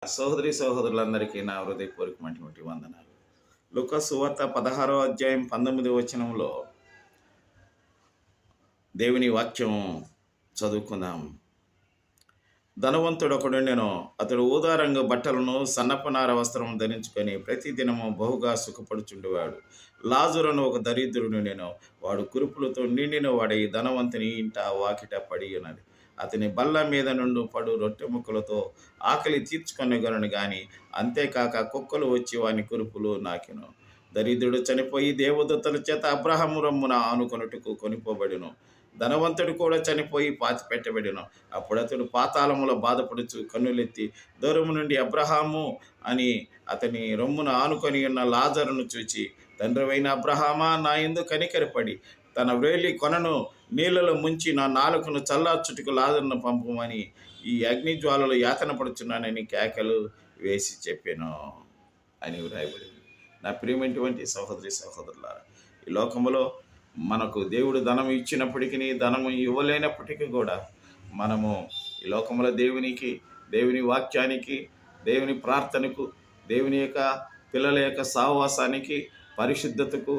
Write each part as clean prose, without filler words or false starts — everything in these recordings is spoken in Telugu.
సహోదరి సహోదరులందరికీ నా హృదయపూర్వకమైనటువంటి వందనాలు. లూకా సువార్త 16వ అధ్యాయం 19వ వచనంలో దేవుని వాక్యం చదువుకుందాం. ధనవంతుడొకడుండెను. అతడు ఊదా రంగు బట్టలను సన్నపనార వస్త్రం ధరించుకొని ప్రతిదినము బహుగా సుఖపడుచుండేవాడు. లాజరును ఒక దరిద్రుడుండెను. వాడు కురుపులతో నిండిన వాడై ధనవంతుని ఇంట వాకిట పడి ఉన్నది. అతని బల్ల మీద నుండి పడు రొట్టె ముక్కలతో ఆకలి తీర్చుకొనగలను గాని, అంతేకాక కుక్కలు వచ్చి వాని కురుపులు నాకెను. దరిద్రుడు చనిపోయి దేవదూతల చేత అబ్రహాము రొమ్మున ఆనుకొనుటకు కొనిపోబడెను. ధనవంతుడు కూడా చనిపోయి పాతిపెట్టబడెను. అప్పుడు అతడు పాతాళములో బాధపడుచు కన్నులెత్తి దూరము నుండి అబ్రహాము అని అతని రొమ్మున ఆనుకొని ఉన్న లాజరును చూచి, తండ్రివైన అబ్రహామా, నా యందు కనికరపడి తన వ్రేలి కొనను నీళ్లలో ముంచి నా నాలుకను చల్లార్చుటకు లాజరును పంపమని ఈ అగ్నిజ్వాలలో యాతన పడుచున్నానని కేకలు వేసి చెప్పాను అని వ్రాయబడింది. నా ప్రియమైనటువంటి సహోదరి సహోదరులారా, ఈ లోకములో మనకు దేవుడు ధనం ఇచ్చినప్పటికీ, ధనము ఇవ్వలేనప్పటికీ కూడా మనము ఈ లోకంలో దేవుని వాక్యానికి, దేవుని ప్రార్థనకు, దేవుని యొక్క పిల్లల యొక్క సహవాసానికి, పరిశుద్ధతకు,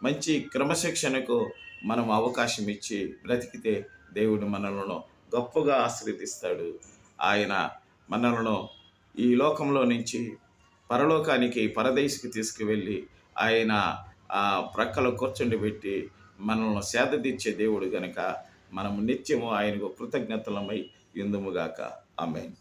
మంచి క్రమశిక్షణకు మనం అవకాశం ఇచ్చి బ్రతికితే దేవుడు మనలను గొప్పగా ఆశీర్వదిస్తాడు. ఆయన మనలను ఈ లోకంలో నుంచి పరలోకానికి, పరదేశికి తీసుకువెళ్ళి ఆయన ప్రక్కలో కూర్చుండబెట్టి మనల్ని సేదతీర్చే దేవుడు గనుక మనము నిత్యము ఆయనకు కృతజ్ఞతలమై యుందుముగాక. ఆమేన్.